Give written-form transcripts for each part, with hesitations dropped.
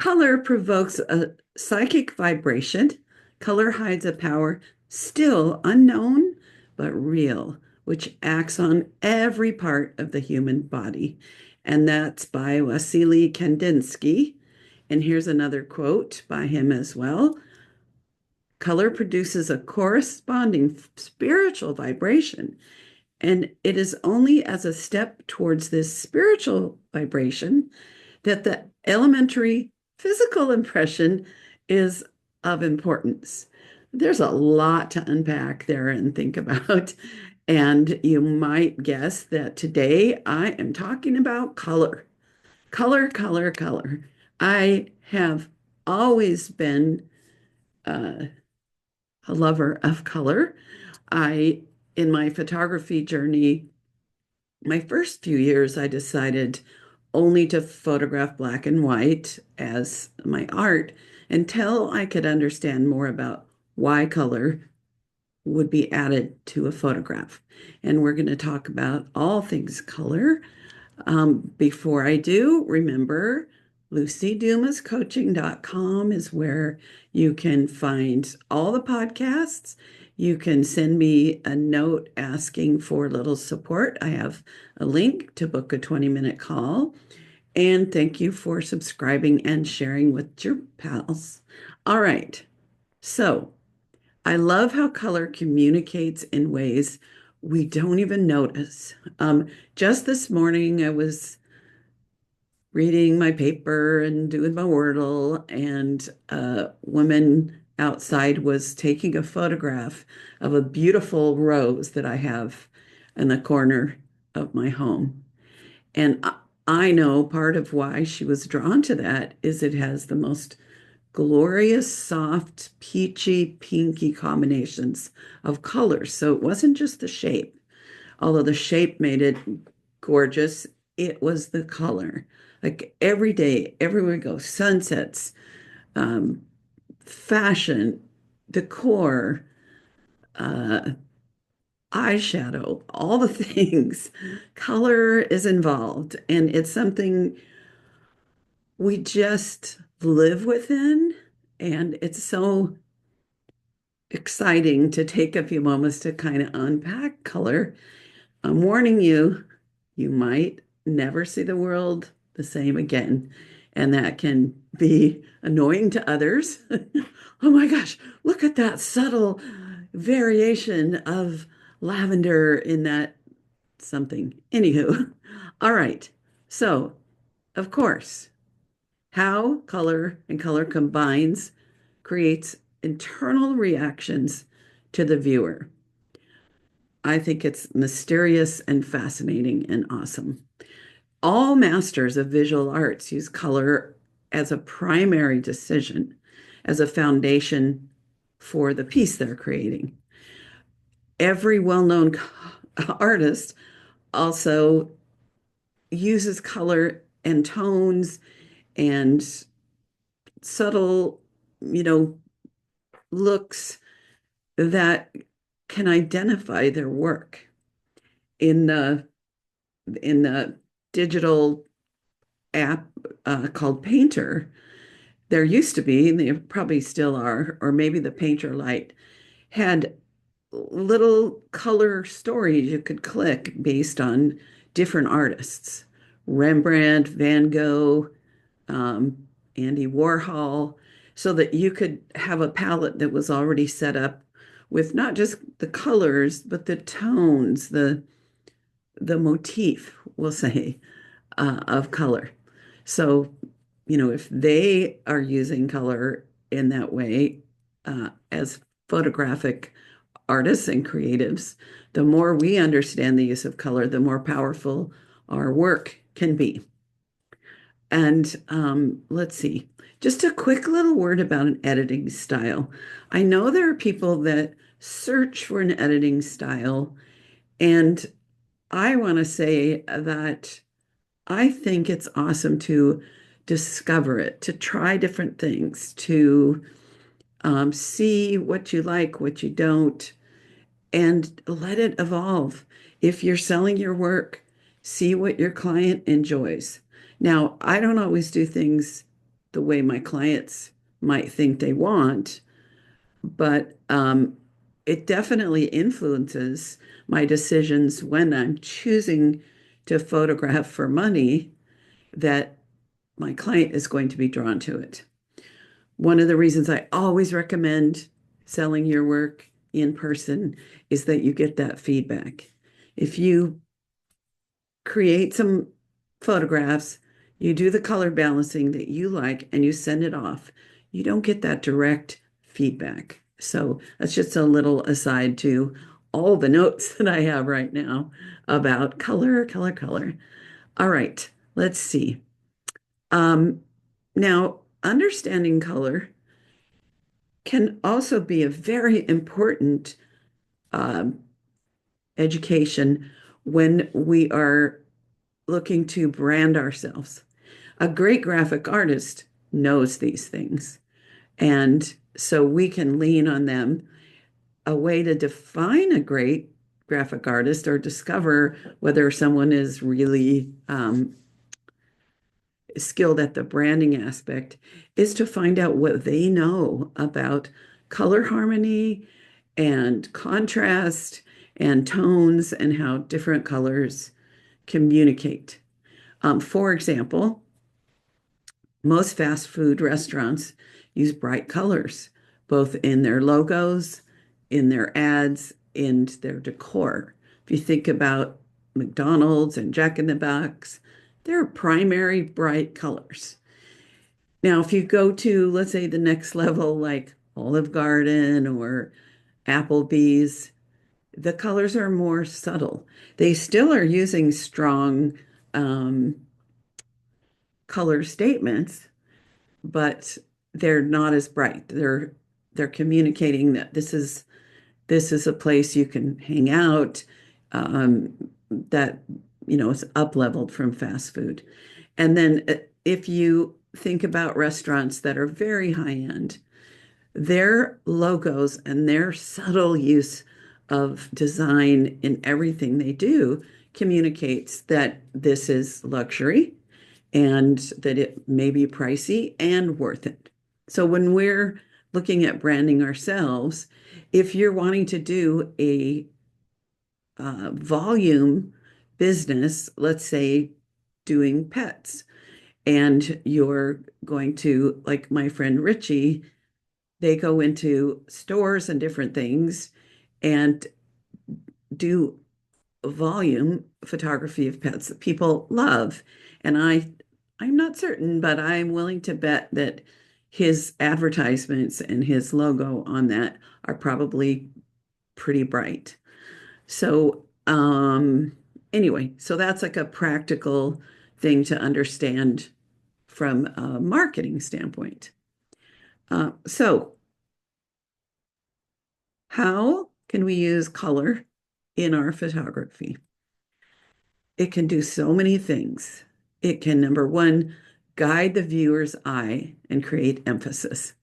Color provokes a psychic vibration. Color hides a power still unknown but real, which acts on every part of the human body. And that's by Wasily Kandinsky. And here's another quote by him as well. Color produces a corresponding spiritual vibration. And it is only as a step towards this spiritual vibration that the elementary physical impression is of importance. There's a lot to unpack there and think about. And you might guess that today I am talking about color. Color, color, color. I have always been uh, a lover of color. In my photography journey, my first few years, I decided only to photograph black and white as my art until I could understand more about why color would be added to a photograph. And we're going to talk about all things color. Before I do, remember LucyDumasCoaching.com is where you can find all the podcasts. You can send me a note asking for a little support. I have a link to book a 20-minute call. And thank you for subscribing and sharing with your pals. All right. So I love how color communicates in ways we don't even notice. Just this morning, I was reading my paper and doing my Wordle, and a woman outside was taking a photograph of a beautiful rose that I have in the corner of my home. And I know part of why she was drawn to that is it has the most glorious, soft, peachy, pinky combinations of colors. So it wasn't just the shape, although the shape made it gorgeous, it was the color. Like every day, everywhere we go, sunsets, um, fashion, decor, uh, eyeshadow, all the things. Color is involved, and it's something we just live within. And it's so exciting to take a few moments to kind of unpack color. I'm warning you, you might never see the world the same again. And that can be annoying to others. Oh my gosh, look at that subtle variation of lavender in that something. Anywho, all right. So, of course, how color and color combines creates internal reactions to the viewer. I think it's mysterious and fascinating and awesome. All masters of visual arts use color as a primary decision, as a foundation for the piece they're creating. Every well known artist also uses color and tones and subtle, you know, looks that can identify their work in the digital app called Painter. There used to be, and they probably still are, or maybe the Painter Lite had little color stories you could click based on different artists. Rembrandt, Van Gogh, um, Andy Warhol, so that you could have a palette that was already set up with not just the colors, but the tones, the motif, we'll say, of color. So, if they are using color in that way as photographic artists and creatives, the more we understand the use of color, the more powerful our work can be. And let's see, just a quick little word about an editing style. I know there are people that search for an editing style, and I want to say that I think it's awesome to discover it, to try different things, to see what you like, what you don't, and let it evolve. If you're selling your work, see what your client enjoys. Now, I don't always do things the way my clients might think they want, but it definitely influences my decisions when I'm choosing to photograph for money that my client is going to be drawn to it. One of the reasons I always recommend selling your work in person is that you get that feedback. If you create some photographs, you do the color balancing that you like, and you send it off, you don't get that direct feedback. So that's just a little aside to all the notes that I have right now about color, color, color. All right, let's see. Um, Now, understanding color can also be a very important um, education when we are looking to brand ourselves. A great graphic artist knows these things. And so we can lean on them. A way to define a great graphic artist or discover whether someone is really skilled at the branding aspect is to find out what they know about color harmony and contrast and tones and how different colors communicate. For example, most fast food restaurants use bright colors, both in their logos, in their ads, in their decor. If you think about McDonald's and Jack in the Box, they're primary bright colors. Now, if you go to, let's say, the next level, like Olive Garden or Applebee's, the colors are more subtle. They still are using strong um, color statements, but they're not as bright. They're communicating that this is a place you can hang out, um, that is up leveled from fast food. And then if you think about restaurants that are very high end, their logos and their subtle use of design in everything they do communicates that this is luxury and that it may be pricey and worth it. So when we're looking at branding ourselves, if you're wanting to do a volume business, let's say doing pets, and you're going to, like my friend Richie, they go into stores and different things and do volume photography of pets that people love. And I'm not certain, but I'm willing to bet that his advertisements and his logo on that are probably pretty bright. So anyway, so that's like a practical thing to understand from a marketing standpoint. So how can we use color in our photography? It can do so many things. It can, number one, guide the viewer's eye and create emphasis.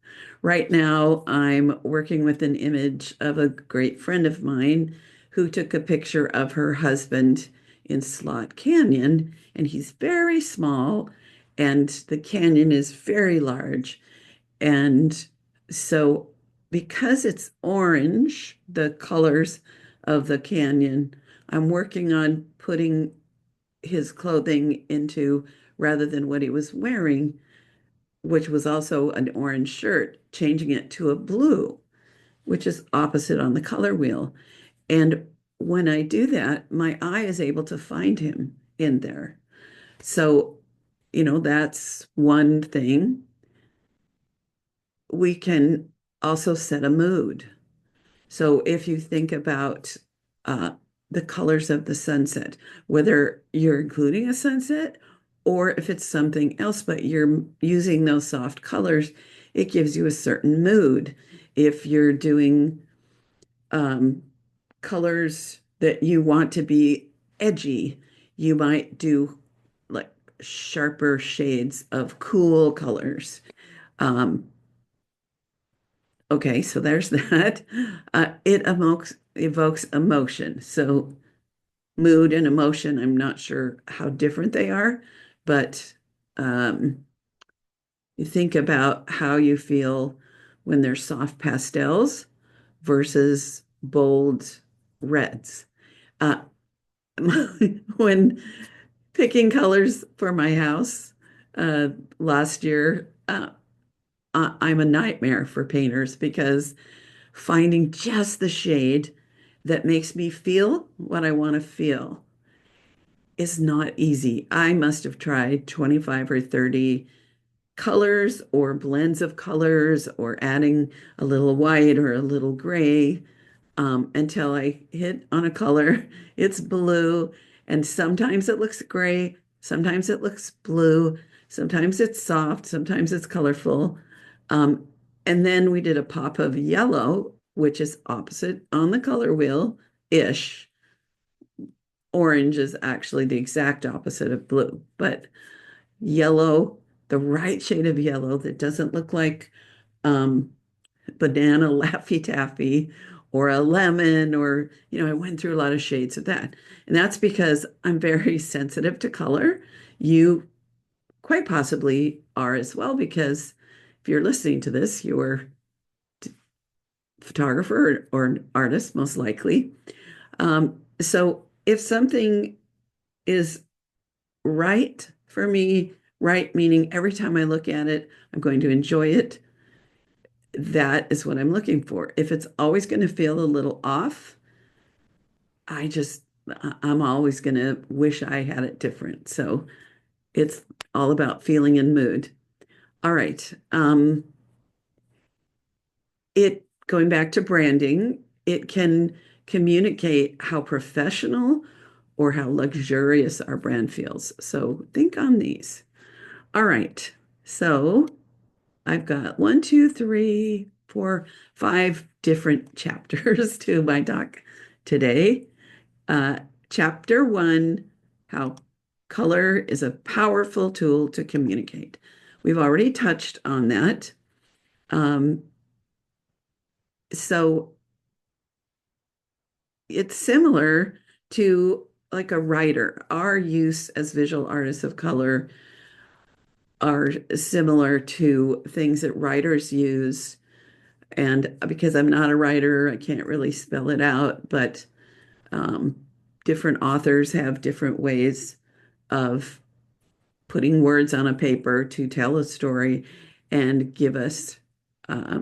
Right now, I'm working with an image of a great friend of mine who took a picture of her husband in Slot Canyon, and he's very small, and the canyon is very large. And so, because it's orange, the colors of the canyon, I'm working on putting his clothing into, rather than what he was wearing, which was also an orange shirt, changing it to a blue, which is opposite on the color wheel. And when I do that, my eye is able to find him in there. So, that's one thing. We can also set a mood. So if you think about uh, the colors of the sunset, whether you're including a sunset or if it's something else, but you're using those soft colors, it gives you a certain mood. If you're doing um, colors that you want to be edgy, you might do like sharper shades of cool colors. Um, Okay, so there's that. It evokes emotion. So mood and emotion, I'm not sure how different they are, but um, You think about how you feel when there's soft pastels versus bold reds. Uh, when picking colors for my house uh, last year, I'm a nightmare for painters because finding just the shade that makes me feel what I want to feel is not easy. I must have tried 25 or 30 colors or blends of colors or adding a little white or a little gray until I hit on a color. It's blue, and sometimes it looks gray, sometimes it looks blue, sometimes it's soft, sometimes it's colorful. Um, and then we did a pop of yellow, which is opposite on the color wheel-ish. Orange is actually the exact opposite of blue, but yellow, the right shade of yellow that doesn't look like um, banana Laffy Taffy or a lemon, or, I went through a lot of shades of that. And that's because I'm very sensitive to color. You quite possibly are as well, because if you're listening to this, you're a photographer or an artist, most likely. So if something is right for me, right meaning every time I look at it, I'm going to enjoy it, that is what I'm looking for. If it's always going to feel a little off, I just, I'm always going to wish I had it different. So it's all about feeling and mood. All right. Going back to branding, it can communicate how professional or how luxurious our brand feels. So think on these. All right. So I've got one, two, three, four, five different chapters to my talk today. Uh, Chapter one, how color is a powerful tool to communicate. We've already touched on that. Um, so it's similar to like a writer. Our use as visual artists of color are similar to things that writers use. And because I'm not a writer, I can't really spell it out, but um, different authors have different ways of putting words on a paper to tell a story and give us uh,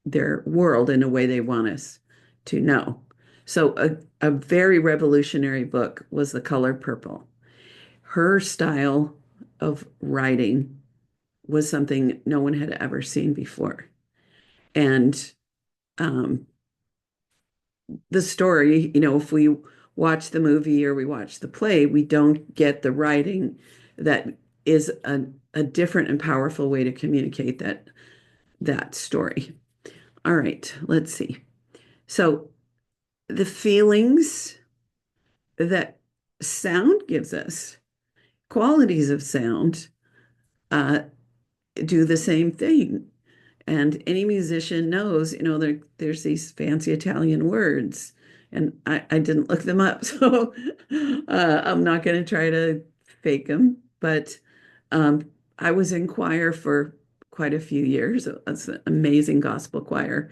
their world in a way they want us to know. So, a very revolutionary book was The Color Purple. Her style of writing was something no one had ever seen before. And um, the story, if we watch the movie or we watch the play, we don't get the writing that is a different and powerful way to communicate that story. All right, let's see. So the feelings that sound gives us, qualities of sound, uh, do the same thing. And any musician knows, there's these fancy Italian words, and I didn't look them up, so I'm not going to try to fake them. But I was in choir for quite a few years. It's an amazing gospel choir,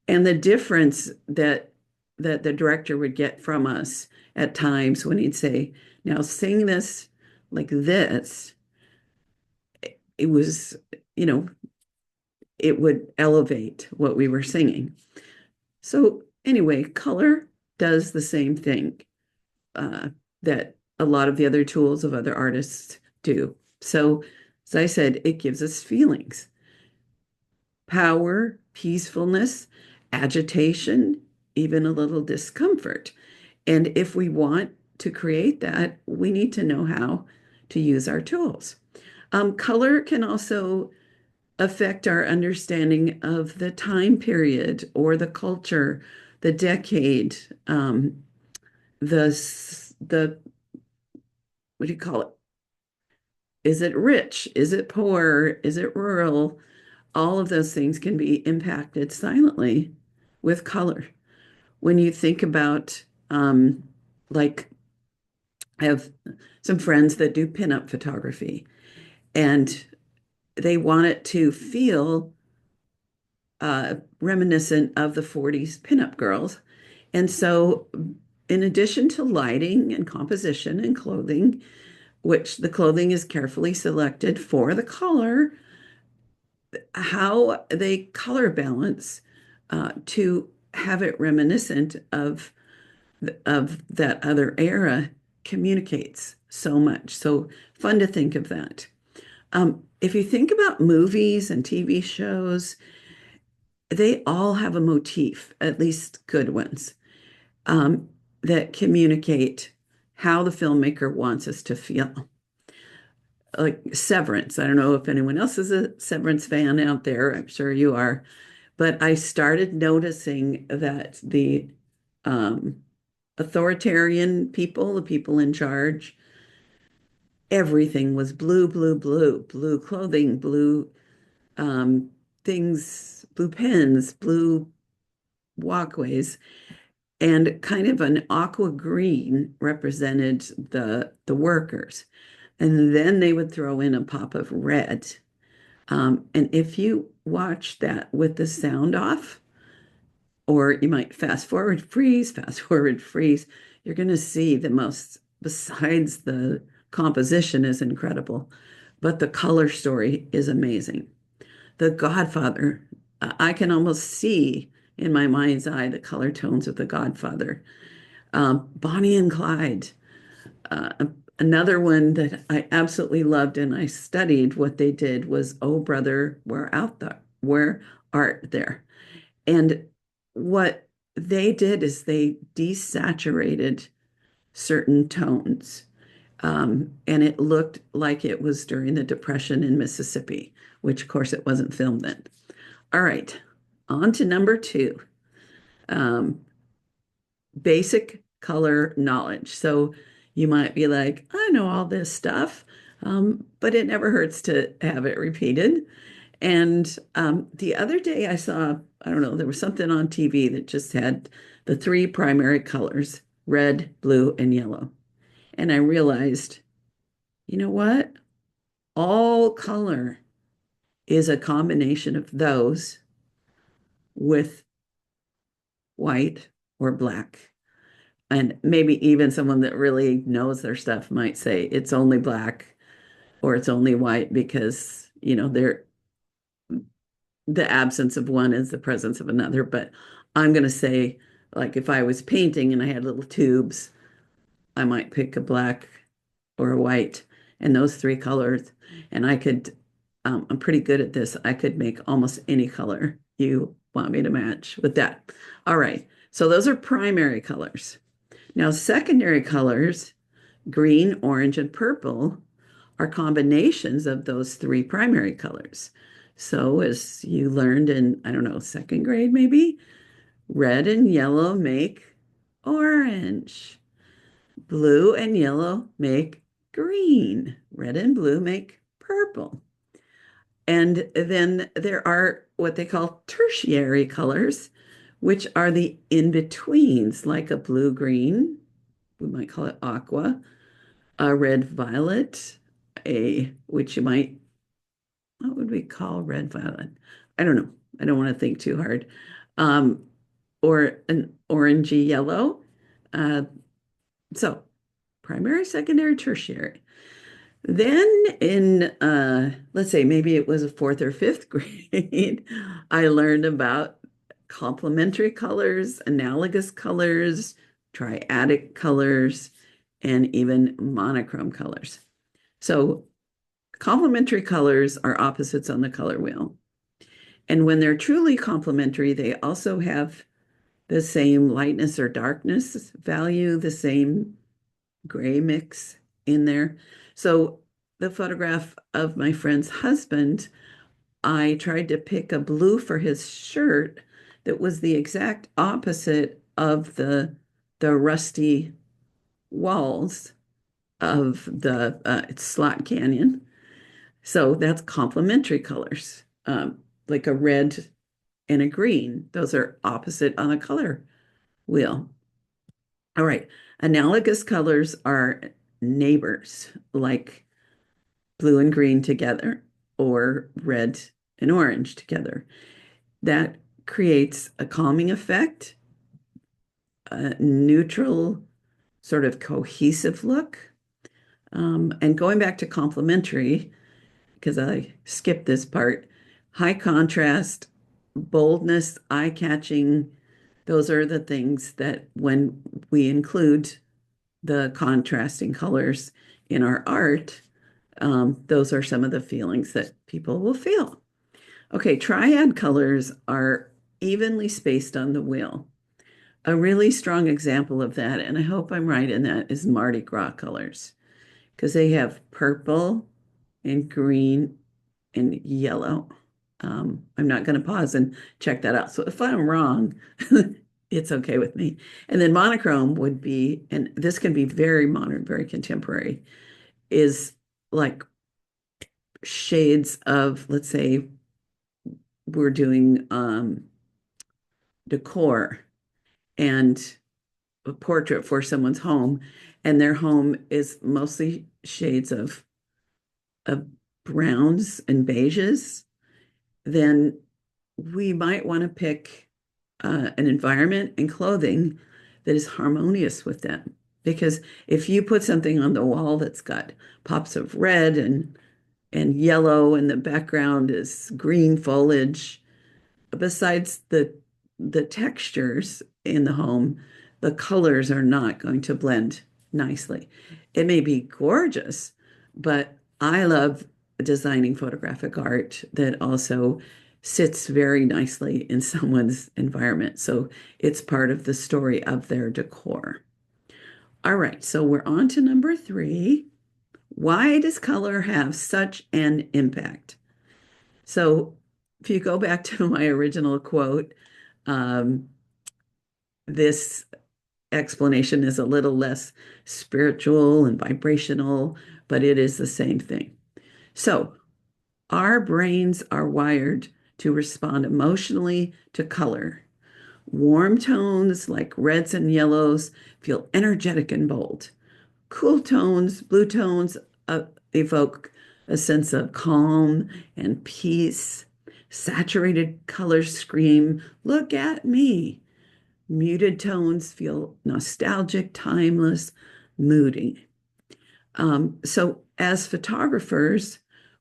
and the difference that the director would get from us at times when he'd say, "Now sing this like this," it was, you know, it would elevate what we were singing. So, anyway, color does the same thing uh, that a lot of the other tools of other artists do. So, as I said, it gives us feelings: power, peacefulness, agitation, even a little discomfort. And if we want to create that, we need to know how to use our tools. Color can also affect our understanding of the time period or the culture, the decade, the what do you call it? Is it rich? Is it poor? Is it rural? All of those things can be impacted silently with color. When you think about, like, I have some friends that do pinup photography, and they want it to feel reminiscent of the 40s pinup girls. And so, in addition to lighting and composition and clothing, which the clothing is carefully selected for the color, how they color balance to have it reminiscent of that other era communicates so much. So fun to think of that. If you think about movies and TV shows, they all have a motif, at least good ones, um, that communicate how the filmmaker wants us to feel. Like Severance. I don't know if anyone else is a Severance fan out there. I'm sure you are. But I started noticing that the um, authoritarian people, the people in charge, everything was blue, blue, blue, blue clothing, blue um, things, blue pens, blue walkways, and kind of an aqua green represented the workers. And then they would throw in a pop of red. And if you watch that with the sound off, or you might fast forward, freeze, you're going to see the most, besides the composition is incredible, but the color story is amazing. The Godfather, I can almost see in my mind's eye the color tones of The Godfather. Bonnie and Clyde, uh, another one that I absolutely loved and I studied what they did was Oh Brother, Where Art There? And what they did is they desaturated certain tones. And it looked like it was during the Depression in Mississippi, which of course it wasn't filmed then. All right, on to number two. Um, Basic color knowledge. So you might be like, I know all this stuff, but it never hurts to have it repeated. And the other day I saw, I don't know, there was something on TV that just had the three primary colors, red, blue, and yellow. And I realized, you know what? All color is a combination of those with white or black. And maybe even someone that really knows their stuff might say it's only black or it's only white because, they're the absence of one is the presence of another. But I'm going to say, like, if I was painting and I had little tubes, I might pick a black or a white and those three colors. And I'm pretty good at this. I could make almost any color you want me to match with that. All right. So those are primary colors. Now, secondary colors, green, orange, and purple, are combinations of those three primary colors. So, as you learned in, I don't know, second grade maybe, red and yellow make orange, blue and yellow make green, red and blue make purple. And then there are what they call tertiary colors, which are the in-betweens, like a blue-green, we might call it aqua, a red-violet, which you might, what would we call red-violet? I don't know. I don't want to think too hard. Um, or an orangey yellow. Uh, so primary, secondary, tertiary. Then in, let's say maybe it was a fourth or fifth grade, I learned about complementary colors, analogous colors, triadic colors, and even monochrome colors. So complementary colors are opposites on the color wheel. And when they're truly complementary, they also have the same lightness or darkness value, the same gray mix in there. So the photograph of my friend's husband, I tried to pick a blue for his shirt that was the exact opposite of the rusty walls of the it's Slot Canyon. So that's complementary colors, like a red and a green. Those are opposite on a color wheel. All right. Analogous colors are neighbors, like blue and green together. or red and orange together. That creates a calming effect, a neutral, sort of cohesive look. And going back to complementary, because I skipped this part, high contrast, boldness, eye-catching, those are the things that when we include the contrasting colors in our art, those are some of the feelings that people will feel. Okay, triad colors are evenly spaced on the wheel. A really strong example of that, and I hope I'm right in that, is Mardi Gras colors, because they have purple and green and yellow. I'm not going to pause and check that out. So if I'm wrong, it's okay with me. And then monochrome would be, and this can be very modern, very contemporary, is like shades of, let's say, we're doing decor and a portrait for someone's home, and their home is mostly shades of browns and beiges, then we might want to pick an environment and clothing that is harmonious with them. Because if you put something on the wall that's got pops of red and yellow, and the background is green foliage, besides the textures in the home, the colors are not going to blend nicely. It may be gorgeous, but I love designing photographic art that also sits very nicely in someone's environment. So it's part of the story of their decor. All right, so we're on to number three. Why does color have such an impact? So if you go back to my original quote, um, this explanation is a little less spiritual and vibrational, but it is the same thing. So our brains are wired to respond emotionally to color. Warm tones like reds and yellows feel energetic and bold. Cool tones, blue tones, evoke a sense of calm and peace. Saturated colors scream, "Look at me." Muted tones feel nostalgic, timeless, moody. So, as photographers,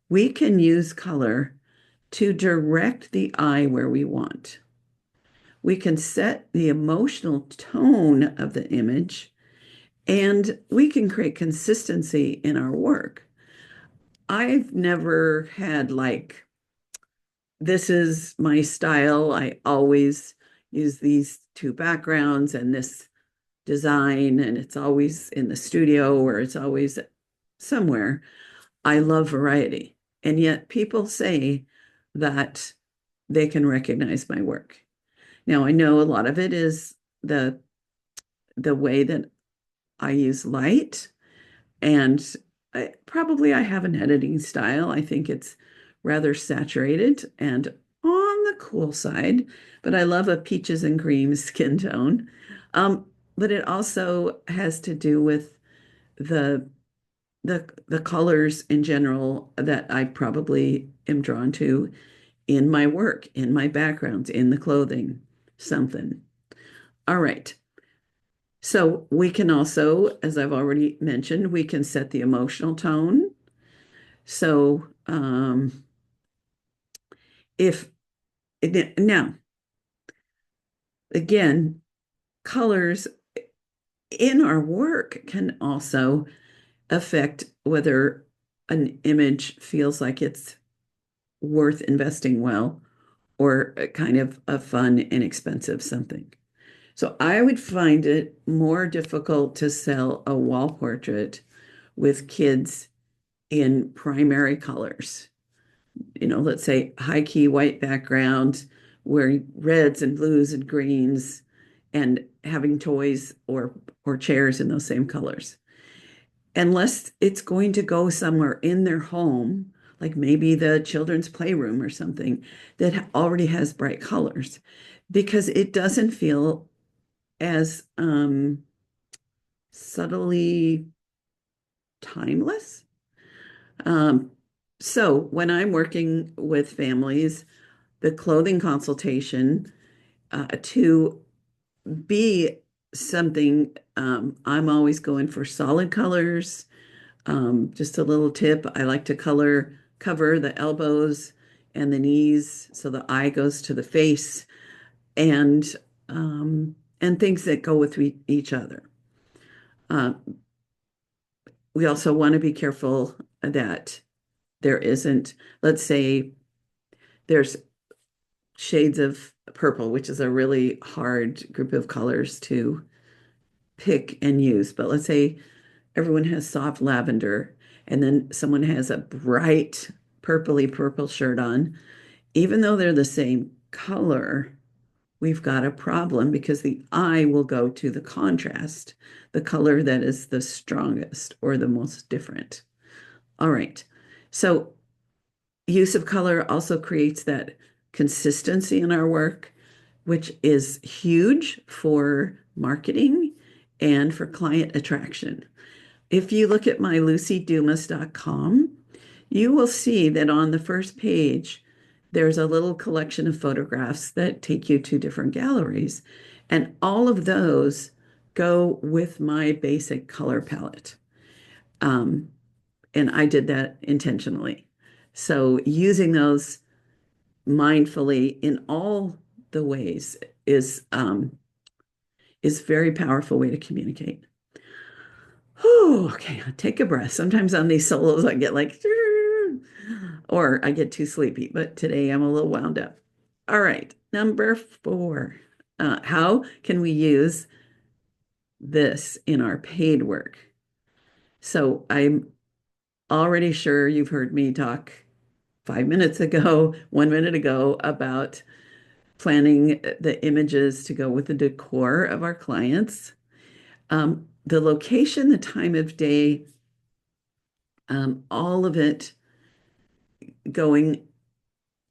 we can use color to direct the eye where we want. We can set the emotional tone of the image, and we can create consistency in our work. I've never had like, this is my style. I always use these two backgrounds and this design, and it's always in the studio or it's always somewhere. I love variety. And yet people say that they can recognize my work. Now, I know a lot of it is the way that I use light, and probably I have an editing style. I think it's rather saturated and on the cool side, but I love a peaches and cream skin tone. But it also has to do with the the colors in general that I probably am drawn to in my work, in my backgrounds, in the clothing, something. All right. So we can also, as I've already mentioned, we can set the emotional tone. So if now, again, colors in our work can also affect whether an image feels like it's worth investing well or a kind of a fun, inexpensive something. So I would find it more difficult to sell a wall portrait with kids in primary colors. Let's say high key white background, wearing reds and blues and greens, and having toys or chairs in those same colors. Unless it's going to go somewhere in their home, like maybe the children's playroom or something that already has bright colors, because it doesn't feel as subtly timeless. Um, So when I'm working with families, the clothing consultation to be something, I'm always going for solid colors. Just a little tip, I like to cover the elbows and the knees so the eye goes to the face and things that go with each other. Uh, we also want to be careful that there isn't, let's say, there's shades of purple, which is a really hard group of colors to pick and use. But let's say everyone has soft lavender, and then someone has a bright purpley purple shirt on. Even though they're the same color, we've got a problem because the eye will go to the contrast, the color that is the strongest or the most different. All right. So use of color also creates that consistency in our work, which is huge for marketing and for client attraction. If you look at my LUCIDUMAS.com, you will see that on the first page, there's a little collection of photographs that take you to different galleries. And all of those go with my basic color palette. Um, and I did that intentionally. So using those mindfully in all the ways is very powerful way to communicate. Oh, okay, take a breath. Sometimes on these solos I get like or I get too sleepy, but today I'm a little wound up. All right, number 4. How can we use this in our paid work? So I'm already sure you've heard me talk 5 minutes ago, 1 minute ago about planning the images to go with the decor of our clients. The location, the time of day, all of it going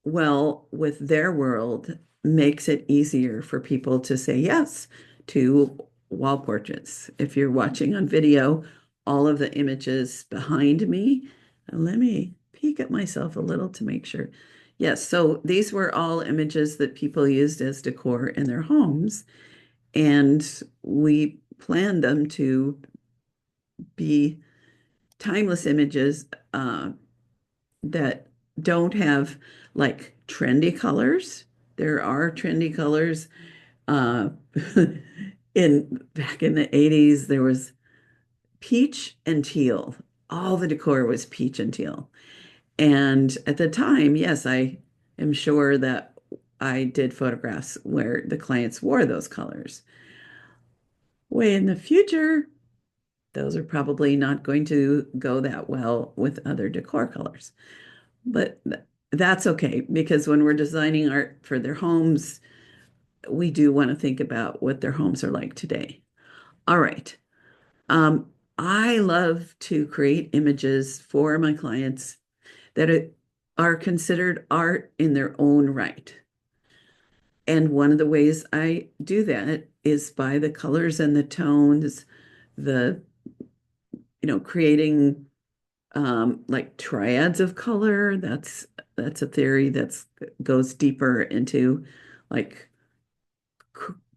well with their world makes it easier for people to say yes to wall portraits. If you're watching on video, all of the images behind me, let me peek at myself a little to make sure. Yes, so these were all images that people used as decor in their homes, and we planned them to be timeless images that don't have like trendy colors. There are trendy colors. Uh, in back in the 80s, there was peach and teal. All the decor was peach and teal. And at the time, yes, I am sure that I did photographs where the clients wore those colors. Way in the future, those are probably not going to go that well with other decor colors. But that's okay because when we're designing art for their homes, we do want to think about what their homes are like today. All right. I love to create images for my clients that are considered art in their own right. And one of the ways I do that is by the colors and the tones, the, creating like triads of color. That's a theory that's goes deeper into like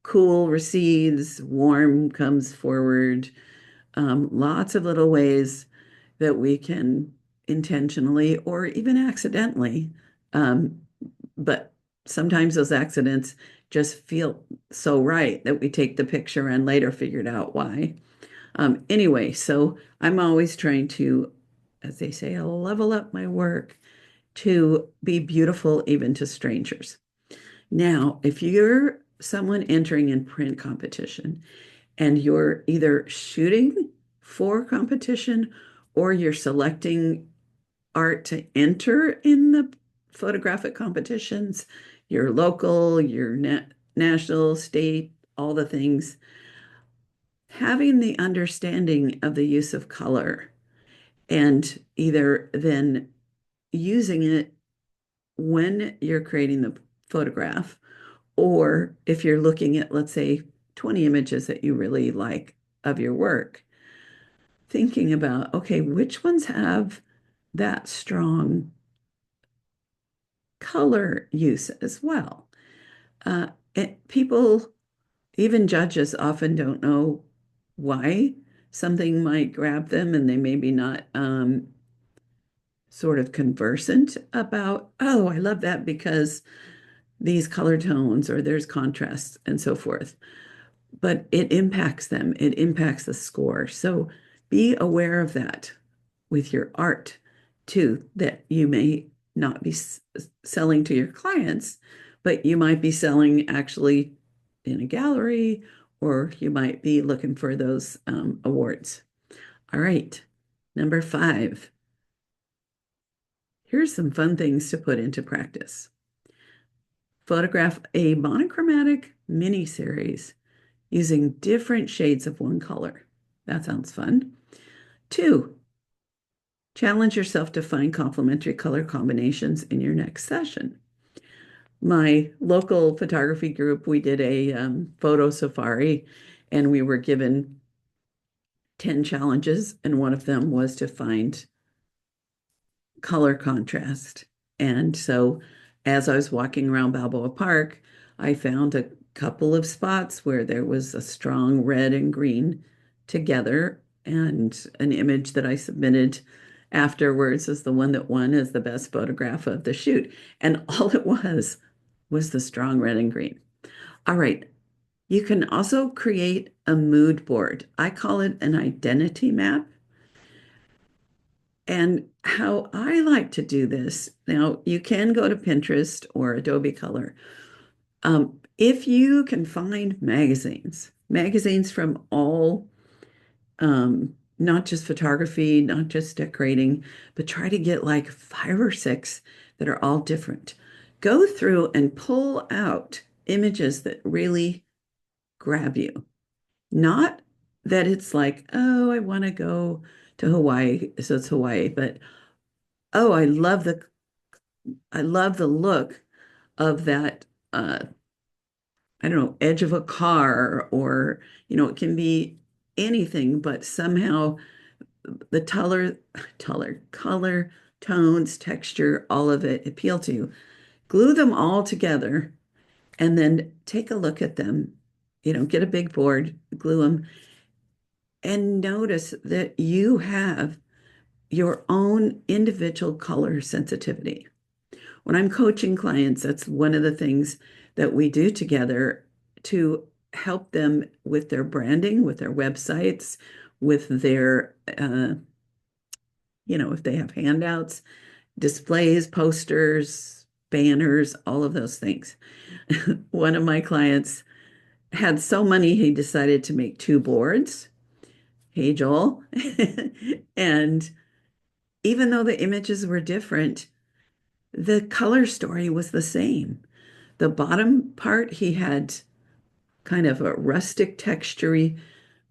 cool recedes, warm comes forward. Lots of little ways that we can intentionally or even accidentally, um, but sometimes those accidents just feel so right that we take the picture and later figured out why. Anyway, so I'm always trying to, as they say, level up my work to be beautiful even to strangers. Now, if you're someone entering in print competition and you're either shooting for competition or you're selecting art to enter in the photographic competitions, your local, your national, state, all the things, having the understanding of the use of color and either then using it when you're creating the photograph, or if you're looking at, let's say, 20 images that you really like of your work, thinking about, okay, which ones have that strong color use as well. Uh, People, even judges, often don't know why something might grab them, and they maybe not sort of conversant about, oh, I love that because these color tones or there's contrast and so forth. But it impacts them, it impacts the score. So be aware of that with your art too, that you may not be selling to your clients, but you might be selling actually in a gallery, or you might be looking for those awards. All right, number 5. Here's some fun things to put into practice. Photograph a monochromatic mini series using different shades of one color. That sounds fun. 2, challenge yourself to find complementary color combinations in your next session. My local photography group, we did a photo safari, and we were given 10 challenges, and one of them was to find color contrast. And so as I was walking around Balboa Park, I found a couple of spots where there was a strong red and green together, and an image that I submitted afterwards is the one that won as the best photograph of the shoot. And all it was the strong red and green. All right. You can also create a mood board. I call it an identity map. And how I like to do this, now you can go to Pinterest or Adobe Color. If you can find magazines from all, not just photography, not just decorating, but try to get like 5 or 6 that are all different. Go through and pull out images that really grab you. Not that it's like, oh, I want to go to Hawaii, so it's Hawaii, but oh, I love the look of that I don't know, edge of a car, or it can be anything, but somehow the color, tones, texture, all of it appeal to you. Glue them all together and then take a look at them. Get a big board, glue them, and notice that you have your own individual color sensitivity. When I'm coaching clients, that's one of the things that we do together to help them with their branding, with their websites, with their, if they have handouts, displays, posters, banners, all of those things. One of my clients had so many, he decided to make 2 boards. Hey, Joel. And even though the images were different, the color story was the same. The bottom part, he had kind of a rustic textury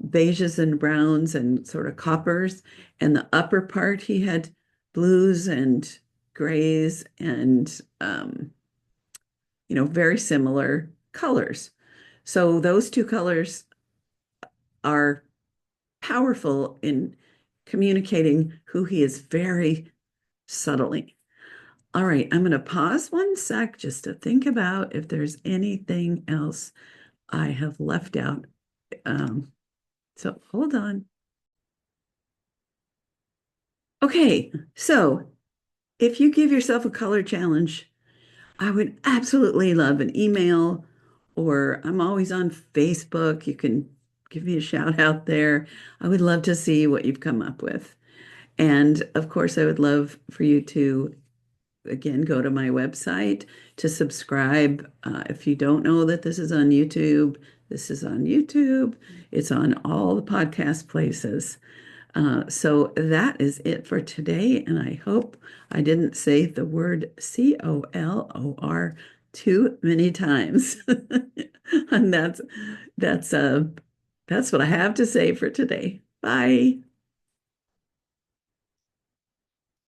beiges and browns and sort of coppers. And the upper part, he had blues and grays and, very similar colors. So those 2 colors are powerful in communicating who he is very subtly. All right, I'm going to pause 1 sec just to think about if there's anything else I have left out. So hold on. Okay, so if you give yourself a color challenge, I would absolutely love an email, or I'm always on Facebook. You can give me a shout out there. I would love to see what you've come up with. And of course, I would love for you to, again, go to my website to subscribe. If you don't know that this is on YouTube, this is on YouTube. It's on all the podcast places. So that is it for today. And I hope I didn't say the word COLOR too many times. And that's what I have to say for today. Bye.